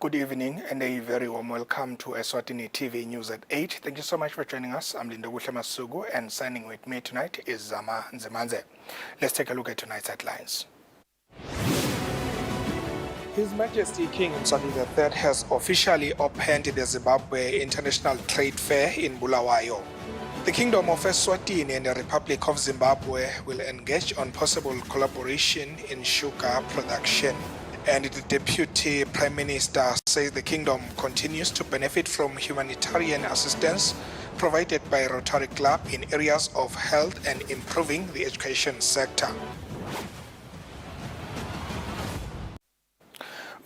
Good evening and a very warm welcome to Eswatini TV News at 8. Thank you so much for joining us. I'm Linda Masugu, and signing with me tonight is Zama Nzemanze. Let's take a look at tonight's headlines. His Majesty King Mswati III has officially opened the Zimbabwe International Trade Fair in Bulawayo. The Kingdom of Eswatini and the Republic of Zimbabwe will engage on possible collaboration in sugar production. And the Deputy Prime Minister says the Kingdom continues to benefit from humanitarian assistance provided by Rotary Club in areas of health and improving the education sector.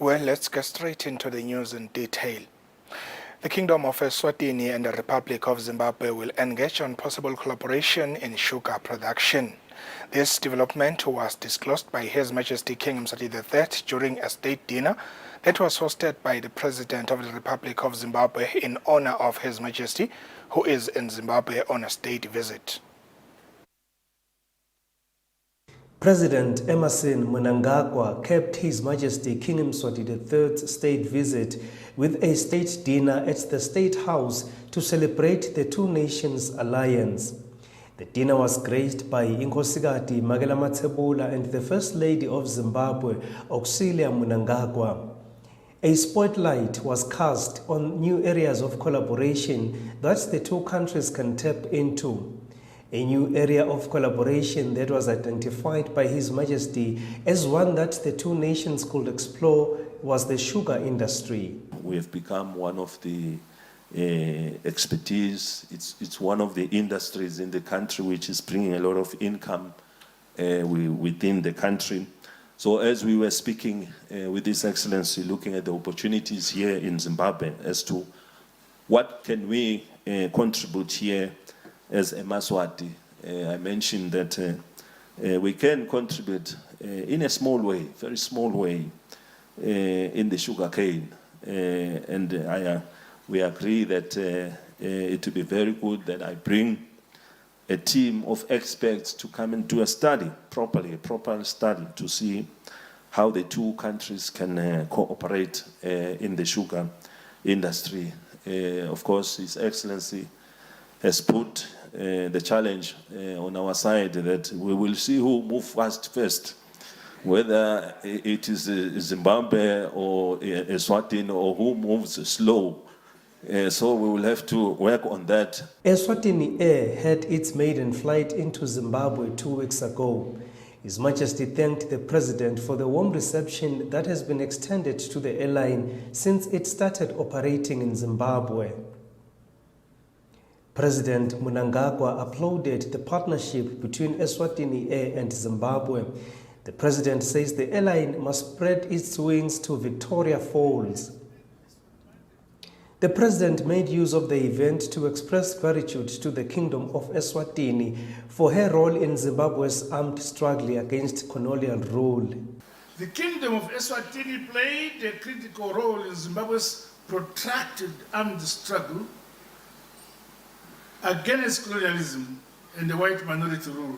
Well, let's get straight into the news in detail. The Kingdom of Eswatini and the Republic of Zimbabwe will engage on possible collaboration in sugar production. This development was disclosed by His Majesty King Mswati III during a state dinner that was hosted by the President of the Republic of Zimbabwe in honor of His Majesty, who is in Zimbabwe on a state visit. President Emmerson Mnangagwa kept His Majesty King Mswati III's state visit with a state dinner at the State House to celebrate the two nations' alliance. The dinner was graced by Inkosikati Magela Mathebula and the First Lady of Zimbabwe, Auxilia Mnangagwa. A spotlight was cast on new areas of collaboration that the two countries can tap into. A new area of collaboration that was identified by His Majesty as one that the two nations could explore was the sugar industry. We have become one of the expertise. It's one of the industries in the country which is bringing a lot of income within the country. So as we were speaking with His Excellency, looking at the opportunities here in Zimbabwe as to what can we contribute here as a Maswati, I mentioned that we can contribute in a small way, very small way, in the sugar cane. We agree that it would be very good that I bring a team of experts to come and do a study, a proper study, to see how the two countries can cooperate in the sugar industry. Of course, His Excellency has put the challenge on our side that we will see who moves first, whether it is Zimbabwe or Eswatini or who moves slow. So we will have to work on that. Eswatini Air had its maiden flight into Zimbabwe 2 weeks ago. His Majesty thanked the President for the warm reception that has been extended to the airline since it started operating in Zimbabwe. President Mnangagwa applauded the partnership between Eswatini Air and Zimbabwe. The President says the airline must spread its wings to Victoria Falls. The President made use of the event to express gratitude to the Kingdom of Eswatini for her role in Zimbabwe's armed struggle against colonial rule. The Kingdom of Eswatini played a critical role in Zimbabwe's protracted armed struggle against colonialism and the white minority rule.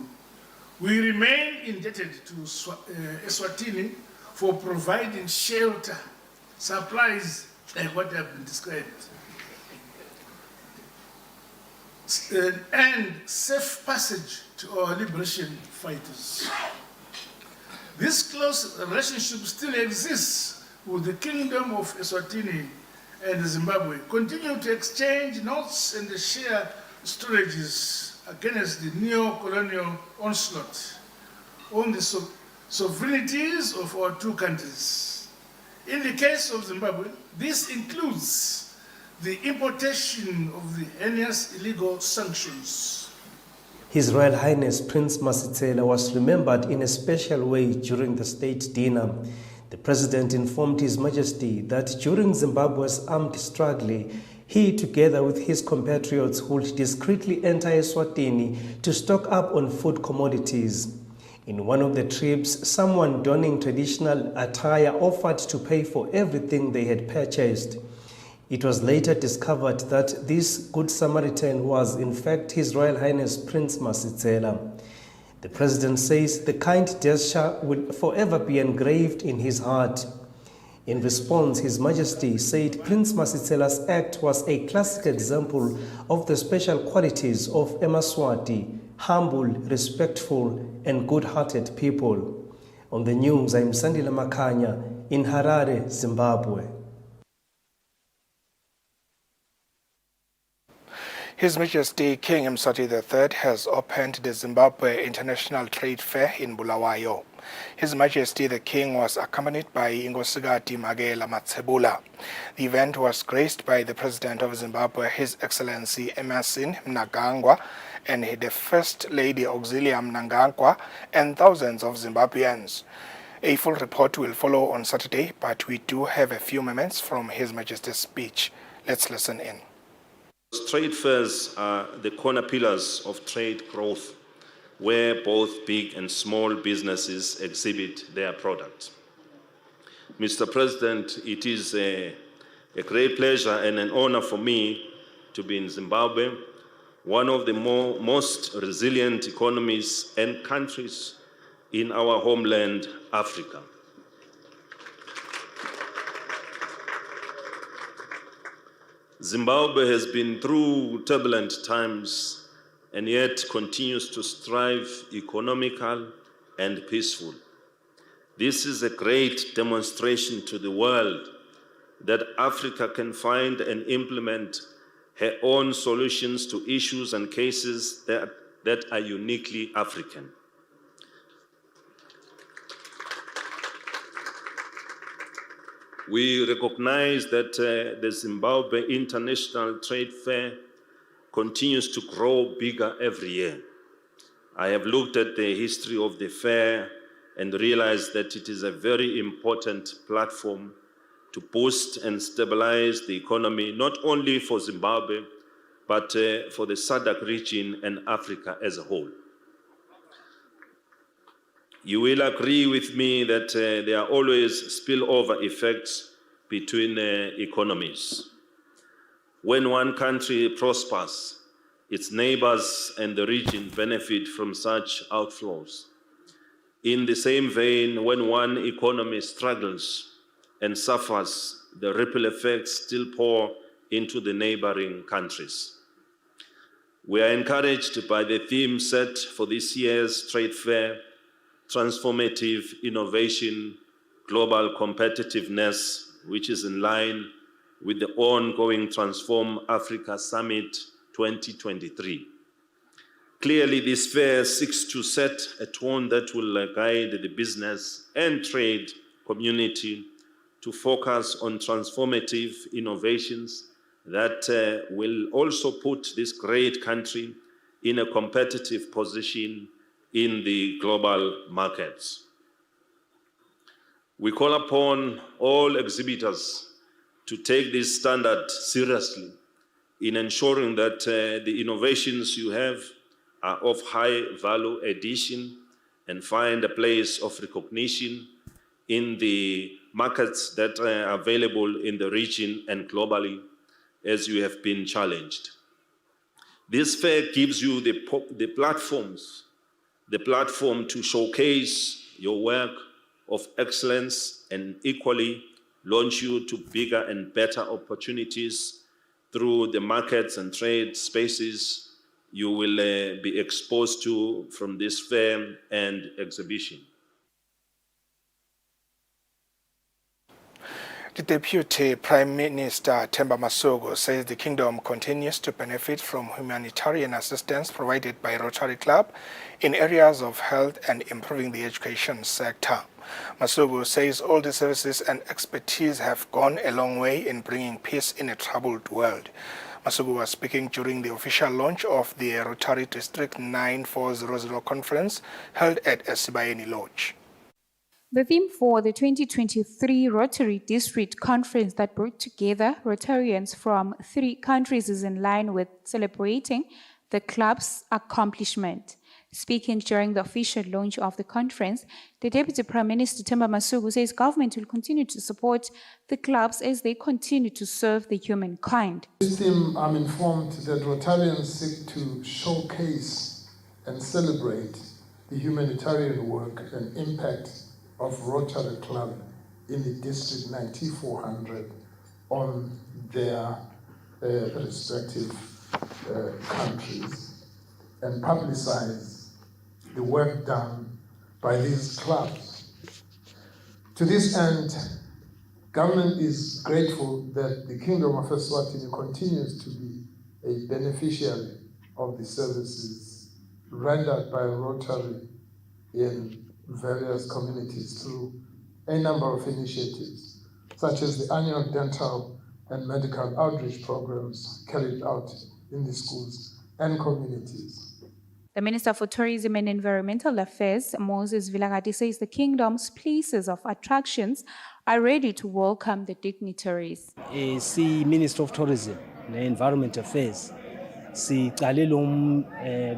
We remain indebted to Eswatini for providing shelter, supplies, like what have been described, and safe passage to our liberation fighters. This close relationship still exists with the Kingdom of Eswatini and Zimbabwe. Continue to exchange notes and share strategies against the neo-colonial onslaught on the sovereignties of our two countries. In the case of Zimbabwe, this includes the importation of the heinous illegal sanctions. His Royal Highness Prince Masitela was remembered in a special way during the state dinner. The President informed His Majesty that during Zimbabwe's armed struggle, he, together with his compatriots, would discreetly enter Eswatini to stock up on food commodities. In one of the trips, someone donning traditional attire offered to pay for everything they had purchased. It was later discovered that this Good Samaritan was in fact His Royal Highness Prince Masitela. The President says the kind gesture will forever be engraved in his heart. In response, His Majesty said Prince Masitsela's act was a classic example of the special qualities of Eswatini, humble, respectful, and good-hearted people. On the news, I'm Sandila Makanya in Harare, Zimbabwe. His Majesty King Mswati III has opened the Zimbabwe International Trade Fair in Bulawayo. His Majesty the King was accompanied by Ngosigati Magela Matsebula. The event was graced by the President of Zimbabwe, His Excellency Emmerson Mnangagwa, and the First Lady Auxilia Mnangagwa, and thousands of Zimbabweans. A full report will follow on Saturday, but we do have a few moments from His Majesty's speech. Let's listen in. Trade fairs are the corner pillars of trade growth, where both big and small businesses exhibit their products. Mr. President, it is a great pleasure and an honor for me to be in Zimbabwe, one of the most resilient economies and countries in our homeland, Africa. Zimbabwe has been through turbulent times and yet continues to strive economical and peaceful. This is a great demonstration to the world that Africa can find and implement her own solutions to issues and cases that are uniquely African. We recognize that the Zimbabwe International Trade Fair continues to grow bigger every year. I have looked at the history of the fair and realized that it is a very important platform to boost and stabilize the economy, not only for Zimbabwe, but for the SADC region and Africa as a whole. You will agree with me that there are always spillover effects between economies. When one country prospers, its neighbors and the region benefit from such outflows. In the same vein, when one economy struggles and suffers, the ripple effects still pour into the neighboring countries. We are encouraged by the theme set for this year's trade fair, transformative innovation, global competitiveness, which is in line with the ongoing Transform Africa Summit 2023. Clearly, this fair seeks to set a tone that will guide the business and trade community to focus on transformative innovations that will also put this great country in a competitive position in the global markets. We call upon all exhibitors to take this standard seriously in ensuring that the innovations you have are of high value addition and find a place of recognition in the markets that are available in the region and globally as you have been challenged. This fair gives you the platform to showcase your work of excellence and equally launch you to bigger and better opportunities through the markets and trade spaces you will be exposed to from this fair and exhibition. The Deputy Prime Minister Themba Masuku says the kingdom continues to benefit from humanitarian assistance provided by Rotary Club in areas of health and improving the education sector. Masuku says all the services and expertise have gone a long way in bringing peace in a troubled world. Masuku was speaking during the official launch of the Rotary District 9400 conference held at Eswatini Lodge. The theme for the 2023 Rotary District Conference that brought together Rotarians from 3 countries is in line with celebrating the club's accomplishment. Speaking during the official launch of the conference, the Deputy Prime Minister Themba Masuku says government will continue to support the clubs as they continue to serve the humankind. This theme, I'm informed that Rotarians seek to showcase and celebrate the humanitarian work and impact of Rotary Club in the district 9400 on their respective countries and publicize the work done by these clubs. To this end, government is grateful that the Kingdom of Eswatini continues to be a beneficiary of the services rendered by Rotary in various communities through a number of initiatives, such as the annual dental and medical outreach programs carried out in the schools and communities. The Minister for Tourism and Environmental Affairs, Moses Vilagati, says the kingdom's places of attractions are ready to welcome the dignitaries. Si Minister of Tourism and Environment Affairs sicale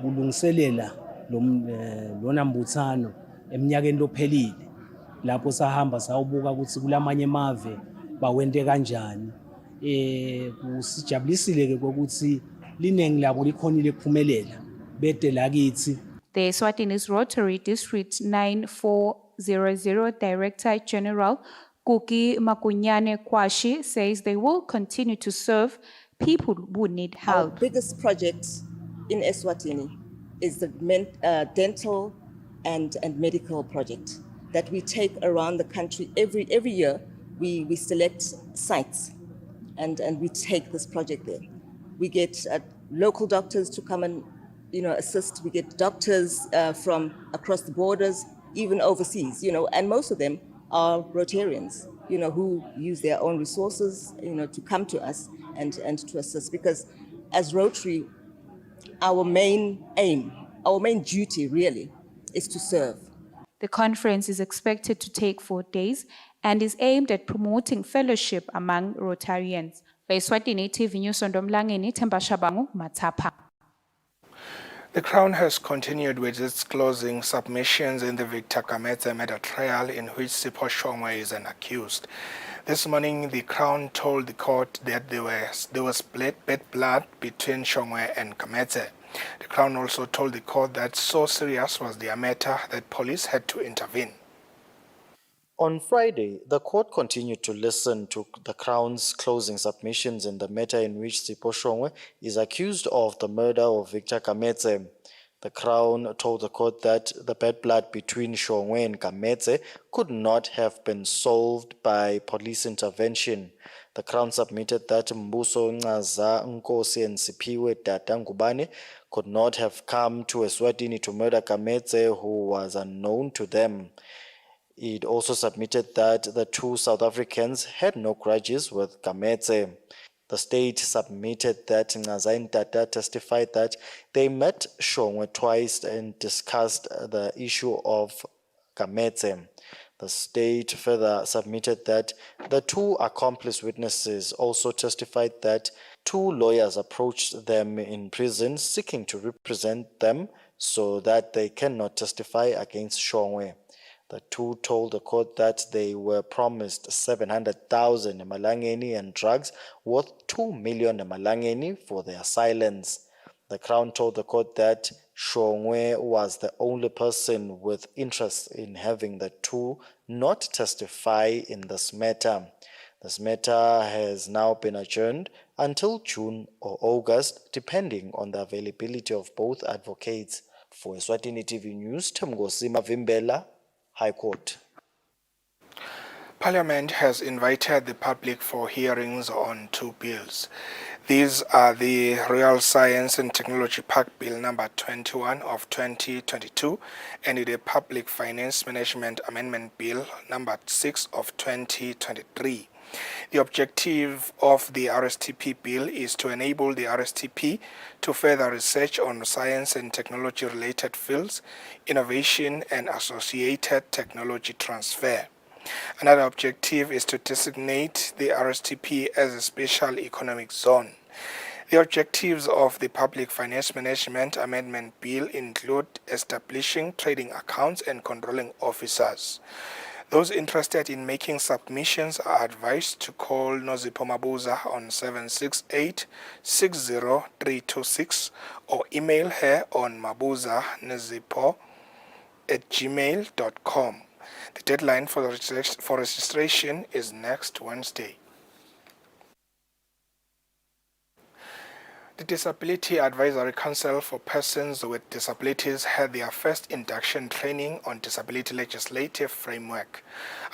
kulungiselela lona mbuthano eminyakeni lophelile lapho sahamba sawubuka ukuthi kulamanye emave bawente kanjani. Kusijabulisile ke ukuthi linengi labo likhonile ukuphumelela bede lakithi. The Eswatini's Rotary District 9400 Director General Kuki Makunyane Kwashi says they will continue to serve people who need Our help. biggest project in Eswatini is the dental and medical project that we take around the country. Every year we select sites and we take this project there. We get local doctors to come and assist. We get doctors from across the borders, even overseas, and most of them are Rotarians, who use their own resources, to come to us and to assist. Because as Rotary, our main aim, our main duty really is to serve. The conference is expected to take 4 days and is aimed at promoting fellowship among Rotarians. Eswatini TV News Ndomlangeni, Themba Shabangu, Matapa. The Crown has continued with its closing submissions in the Victor Kametsam murder trial in which Sipho Shongwe is an accused. This morning, the Crown told the court that there was bad blood between Shongwe and Kametsam. The Crown also told the court that so serious was their matter that police had to intervene. On Friday, the court continued to listen to the Crown's closing submissions in the matter in which Sipho Shongwe is accused of the murder of Victor Kametsam. The Crown told the court that the bad blood between Shongwe and Kametsam could not have been solved by police intervention. The Crown submitted that Mbuso Ncaza Nkosi and Siphiwe Tata Ngubane could not have come to Eswatini to murder Kametsam, who was unknown to them. It also submitted that the two South Africans had no grudges with Kametsam. The state submitted that Ncaza and Tata testified that they met Shongwe twice and discussed the issue of Kametsam. The state further submitted that the two accomplice witnesses also testified that two lawyers approached them in prison seeking to represent them so that they cannot testify against Shongwe. The two told the court that they were promised 700,000 emalangeni and drugs worth 2 million emalangeni for their silence. The Crown told the court that Shongwe was the only person with interest in having the two not testify in this matter. This matter has now been adjourned until June or August, depending on the availability of both advocates. For Eswatini TV News, Temgosi Mavimbela, High Court. Parliament has invited the public for hearings on 2 bills. These are the Royal Science and Technology Park Bill number 21 of 2022 and the Public Finance Management Amendment Bill number 6 of 2023. The objective of the RSTP bill is to enable the RSTP to further research on science and technology-related fields, innovation and associated technology transfer. Another objective is to designate the RSTP as a special economic zone. The objectives of the Public Finance Management Amendment Bill include establishing trading accounts and controlling officers. Those interested in making submissions are advised to call Nozipho Mabuza on 768-60326 or email her on mabuzanozipho@gmail.com. The deadline for registration is next Wednesday. The Disability Advisory Council for Persons with Disabilities had their first induction training on disability legislative framework.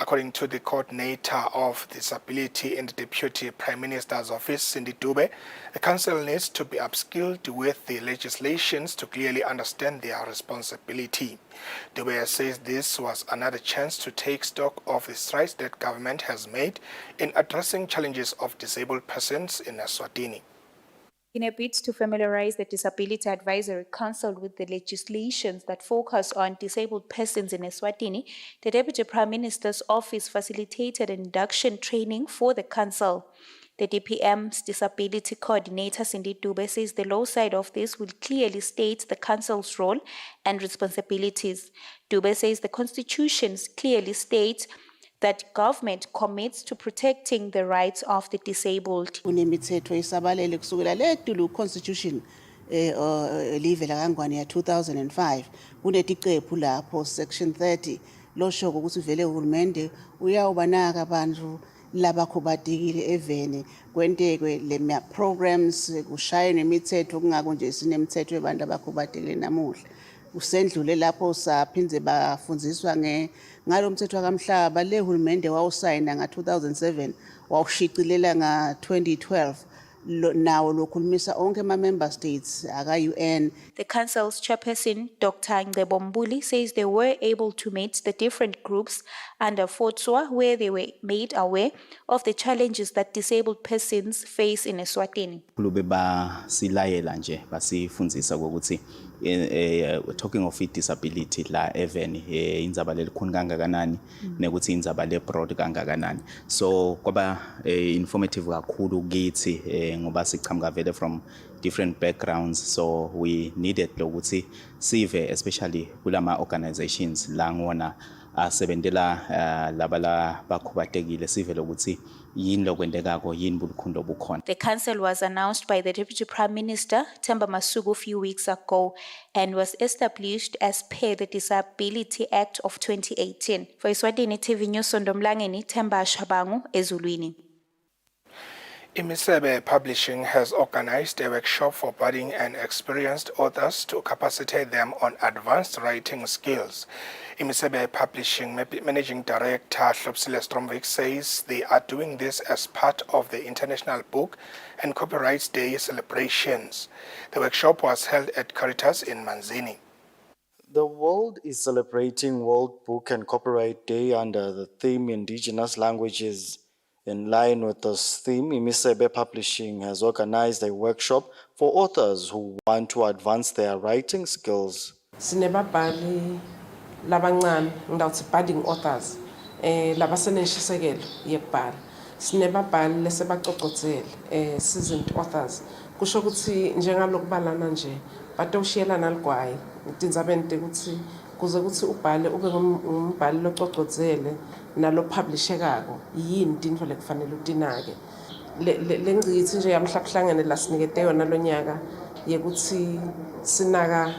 According to the coordinator of disability in the Deputy Prime Minister's office, Cindy Dube, the council needs to be upskilled with the legislations to clearly understand their responsibility. Dube says this was another chance to take stock of the strides that government has made in addressing challenges of disabled persons in Eswatini. In a bid to familiarize the Disability Advisory Council with the legislations that focus on disabled persons in Eswatini, the Deputy Prime Minister's office facilitated induction training for the council. The DPM's Disability Coordinator, Cindy Dube, says the law side of this will clearly state the council's role and responsibilities. Dube says the constitutions clearly state that government commits to protecting the rights of the disabled. Kunemithetho isabalele kusukela letulu constitution live la kangwane ya 2005 kunetiqephu lapho section 30 losho ukuthi vele uhulumende uyawubanaka abantu labakhubatekile eveni kwentekwe le programs kushaye nemithetho kungako nje sinemithetho yabantu abakhubatekile namuhla usendlule lapho saphindze bafundziswa ngalo mthetho wakamhlaba le hulumende wawusayina nga2007 wawushiqilela nga2012 nawo lokhulumisa onke member states aka-UN. The council's chairperson, Dr. Ngebombuli, says they were able to meet the different groups under FOTSWA where they were made aware of the challenges that disabled persons face in Eswatini. Talking of disability la even indzaba lelikhulu kangakanani nekuthi indzaba le broad kangakanani, so kwaba informative kakhulu kithi ngoba siqhamuka vele from different backgrounds, so we needed lokuthi sive especially kulama organizations la ngona asebentela labala bakhubatekile sive lokuthi yini lokwendekako yini bulukhulu obukhona. The council was announced by the Deputy Prime Minister Themba Masuku a few weeks ago and was established as per the Disability Act of 2018. For Eswatini TV News, Sondomlangeni, Themba Shabangu, Ezulwini. Imisebe Publishing has organized a workshop for budding and experienced authors to capacitate them on advanced writing skills. Imisebe Publishing Managing Director Hlopsile Stromvik says they are doing this as part of the International Book and Copyright Day celebrations. The workshop was held at Caritas in Manzini. The world is celebrating World Book and Copyright Day under the theme Indigenous Languages. In line with this theme, Imisebe Publishing has organized a workshop for authors who want to advance their writing skills. Sinebabhali labancane ngidawuthi budding authors labaseneshisekelo yekubhala. Sinebabhali lesebaqoqodzele seasoned authors. Kusho ukuthi njengalokubalana nje batawushiyelana ligwayi tindzabeni tekuthi kuze kuthi ubhale ube ngumbhali loqoqodzele nalo publishekako yini tintfo lekufanele utinake. Lengcithi nje yamhlakuhlangene la sinikete yona lo nyaka yekuthi sinaka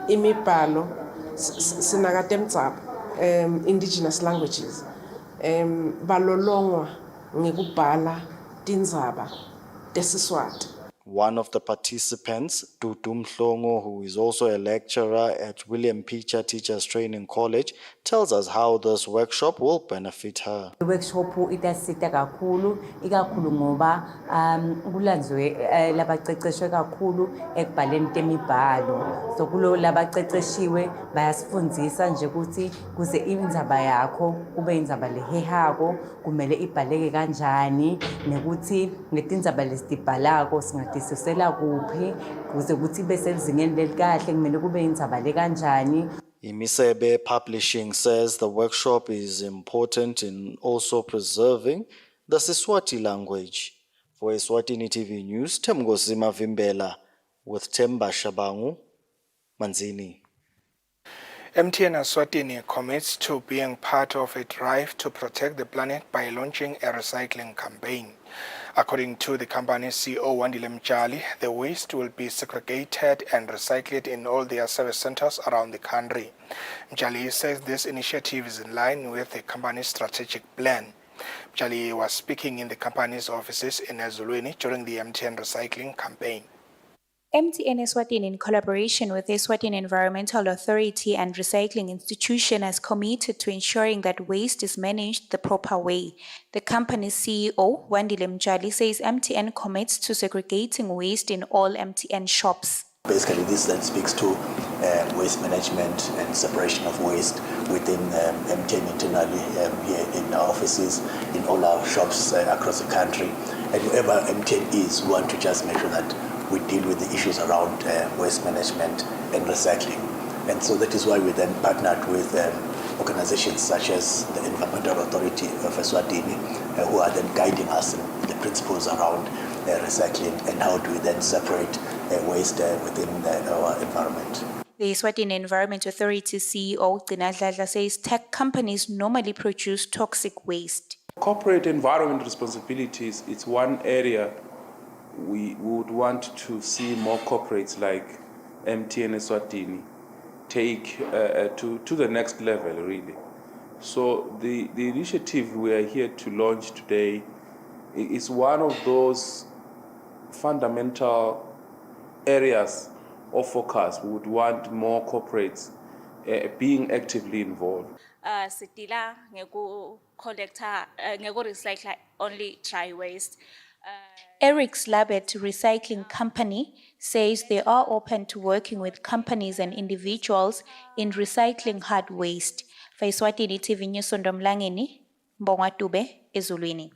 imibhalo sinaka temdzaba indigenous languages balolongwa ngekubhala tindzaba tesiswati. One of the participants, Dudu Mhlongo, who is also a lecturer at William Pitcher Teachers Training College, tells us how this workshop will benefit her. The workshop itasita kakhulu ikakhulu ngoba kulanzwe labaqeqeshwe kakhulu ekubhaleni temibhalo, so kulo labaqeqeshiwe bayasifundisa nje ukuthi kuze indzaba yakho kube indzaba lehehako kumele ibhaleke kanjani nekuthi ngetindzaba lesitibhalako singatisosela kuphi kuze kuthi bese ezingeni lelikahle kumele kube indzaba le kanjani. Imisebe Publishing says the workshop is important in also preserving the Siswati language. For Eswatini TV News, Temgosima Vimbela with Themba Shabangu, Manzini. MTN Eswatini commits to being part of a drive to protect the planet by launching a recycling campaign. According to the company's CEO, Wandile Mjali, the waste will be segregated and recycled in all their service centers around the country. Mjali says this initiative is in line with the company's strategic plan. Mjali was speaking in the company's offices in Eswatini during the MTN recycling campaign. MTN Eswatini, in collaboration with the Eswatini Environmental Authority and Recycling Institution, has committed to ensuring that waste is managed the proper way. The company's CEO, Wandile Mjali, says MTN commits to segregating waste in all MTN shops. Basically, this then speaks to waste management and separation of waste within MTN internally here in our offices, in all our shops across the country. And wherever MTN is, we want to just make sure that we deal with the issues around waste management and recycling. And so that is why we then partnered with organizations such as the Environmental Authority of Eswatini, who are then guiding us in the principles around recycling and how do we then separate waste within our environment. The Eswatini Environment Authority CEO, Gcina Dladla, says tech companies normally produce toxic waste. Corporate environment responsibilities, it's one area we would want to see more corporates like MTN Eswatini take to the next level, really. So the initiative we are here to launch today is one of those fundamental areas of focus. We would want more corporates being actively involved. Sitila ngeko collector ngeko recycle only dry waste. Eric's Labet Recycling Company says they are open to working with companies and individuals in recycling hard waste. For Eswatini TV News, Ndomlangeni, Mbongwatube, Ezulwini.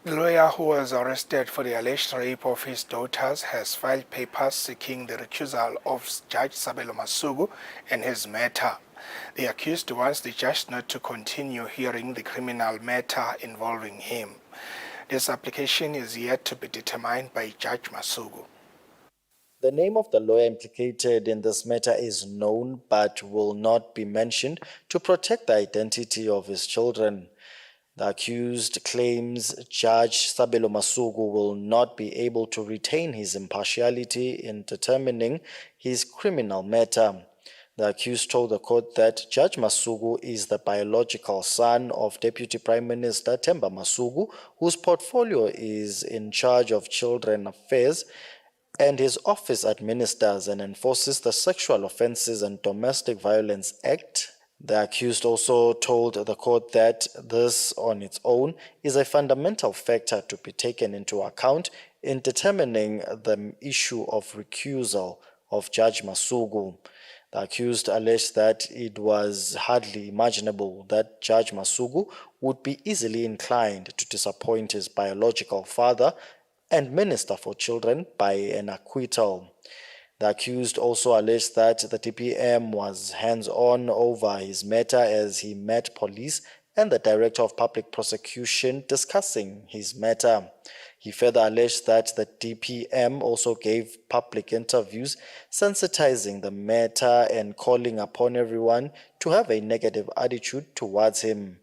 The lawyer who was arrested for the alleged rape of his daughters has filed papers seeking the recusal of Judge Sabelo Masuku and his matter. The accused wants the judge not to continue hearing the criminal matter involving him. This application is yet to be determined by Judge Masuku. The name of the lawyer implicated in this matter is known but will not be mentioned to protect the identity of his children. The accused claims Judge Sabelo Masuku will not be able to retain his impartiality in determining his criminal matter. The accused told the court that Judge Masuku is the biological son of Deputy Prime Minister Themba Masuku, whose portfolio is in charge of children affairs, and his office administers and enforces the Sexual Offences and Domestic Violence Act. The accused also told the court that this on its own is a fundamental factor to be taken into account in determining the issue of recusal of Judge Masuku. The accused alleged that it was hardly imaginable that Judge Masuku would be easily inclined to disappoint his biological father and Minister for Children by an acquittal. The accused also alleged that the DPM was hands-on over his matter as he met police and the Director of Public Prosecution discussing his matter. He further alleged that the DPM also gave public interviews sensitizing the matter and calling upon everyone to have a negative attitude towards him.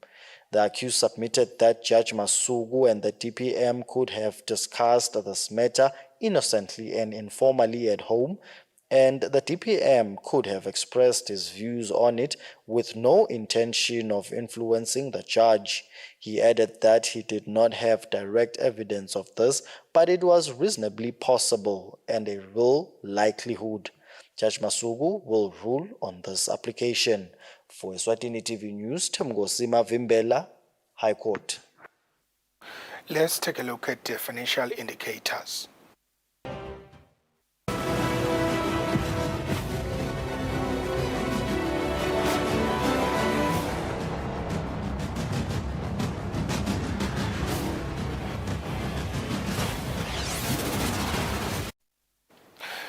The accused submitted that Judge Masuku and the DPM could have discussed this matter innocently and informally at home, and the DPM could have expressed his views on it with no intention of influencing the judge. He added that he did not have direct evidence of this, but it was reasonably possible and a real likelihood. Judge Masuku will rule on this application. For Eswatini TV News, Temgosima Vimbela, High Court. Let's take a look at the financial indicators.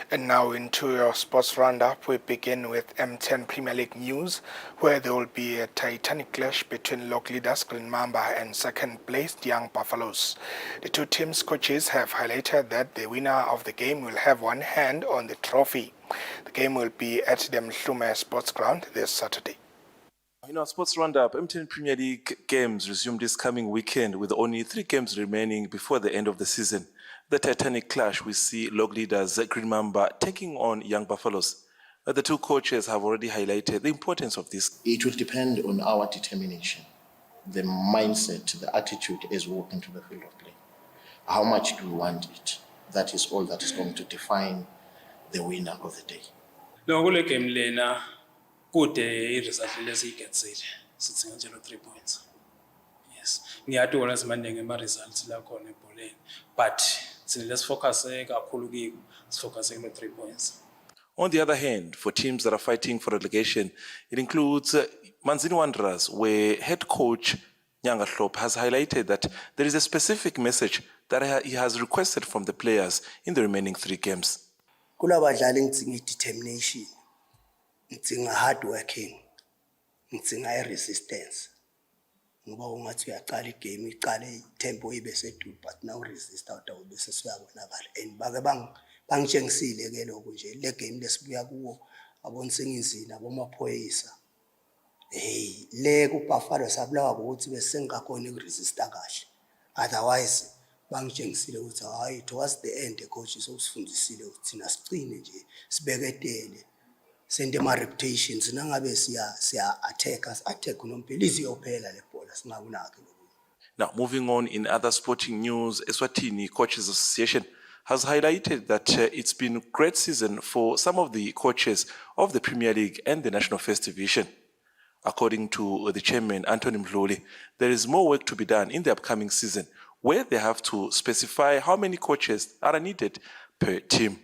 And now into your sports roundup, we begin with M10 Premier League news, where there will be a titanic clash between local leaders Green Mamba and second-placed Young Buffaloes. The two teams' coaches have highlighted that the winner of the game will have one hand on the trophy. The game will be at the Mhlume Sports Ground this Saturday. In our sports roundup, MTN Premier League games resumed this coming weekend with only 3 games remaining before the end of the season. The Titanic clash, we see log leaders Green Mamba taking on Young Buffaloes. The 2 coaches have already highlighted the importance of this. It will depend on our determination, the mindset, the attitude as we walk into the field of play. How much do we want it? That is all that is going to define the winner of the day. No, kule game lena kude i-result lesiyigetsile sithi nje lo 3 points. Yes. Ngiyadwa lazimande ngema-results la khona ebholeni, but let's focus kakhulu kiwo, sifocus on 3 points. On the other hand, for teams that are fighting for relegation, it includes Manzini Wanderers, where head coach Nyanga Hlop has highlighted that there is a specific message that he has requested from the players in the remaining 3 games. Kulabadlali ngidinga determination, ngidinga hard working, ngidinga resistance. Ngoba ungathi uyaqala igame iqale tempo ibe sedude, but now resist out of bese siyabonakala and bake bangitshengisile ke lokho nje le game lesibuya kuwo abonise ngizini abomaphoyisa. Hey, le ku Buffalo sabulawa ukuthi bese ngakho resista kahle. Otherwise bangitshengisile ukuthi hayi towards the end the coach sokusifundisile ukuthi thina sicine nje sibeketele sente ma reputations nangabe siya attack unompelizi yophela le bhola singakunaki. Now, moving on in other sporting news, Eswatini Coaches Association has highlighted that it's been a great season for some of the coaches of the Premier League and the National First Division. According to the chairman, Anthony Mhloli, there is more work to be done in the upcoming season, where they have to specify how many coaches are needed per team.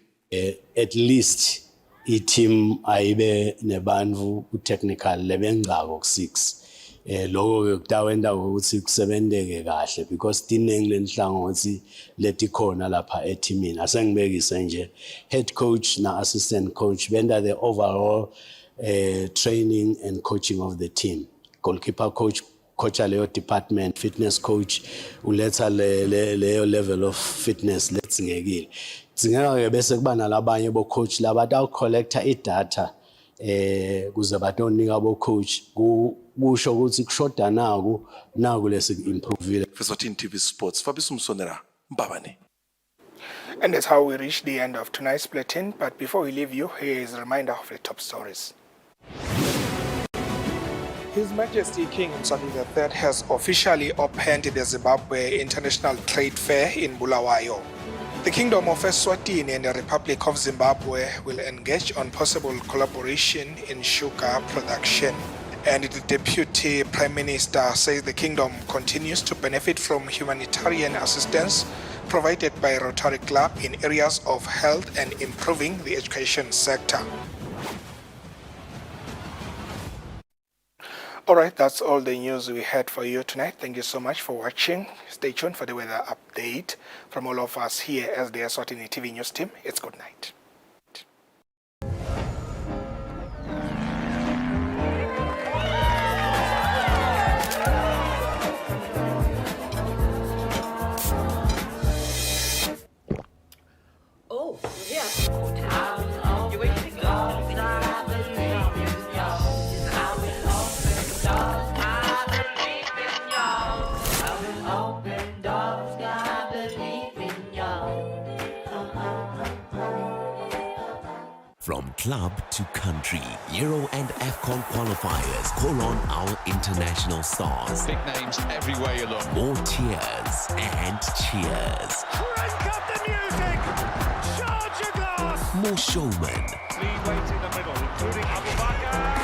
At least a team aibe nebanvu technical lebengako 6. Loko kutawenda ukuthi kusebenzeke kahle because tiningi lenhlangothi leti khona lapha eteamini. Asengibekise nje head coach na assistant coach benda the overall training and coaching of the team. Goalkeeper coach leyo department, fitness coach uletha leyo level of fitness letsingekile. Dzingeka ke bese kuba nalabanye bo coach labata collector idata kuze batonika bo coach kusho ukuthi kushoda naku lesi improve. Eswatini TV Sports, Fabiso Msonera, Mbabane. And that's how we reach the end of tonight's bulletin. But before we leave you, here is a reminder of the top stories. His Majesty King Mswati III has officially opened the Zimbabwe International Trade Fair in Bulawayo. The Kingdom of Eswatini and the Republic of Zimbabwe will engage on possible collaboration in sugar production. And the Deputy Prime Minister says the Kingdom continues to benefit from humanitarian assistance provided by Rotary Club in areas of health and improving the education sector. All right, that's all the news we had for you tonight. Thank you so much for watching. Stay tuned for the weather update from all of us here as the Eswatini TV News team. It's good night. Oh, yeah. You waiting? From club to country, Euro and AFCON qualifiers call on our international stars. Big names everywhere you look. More tears and cheers. Crank up the music! Charge a glass! More showmen. Lead weight in the middle, including Abu Bakr.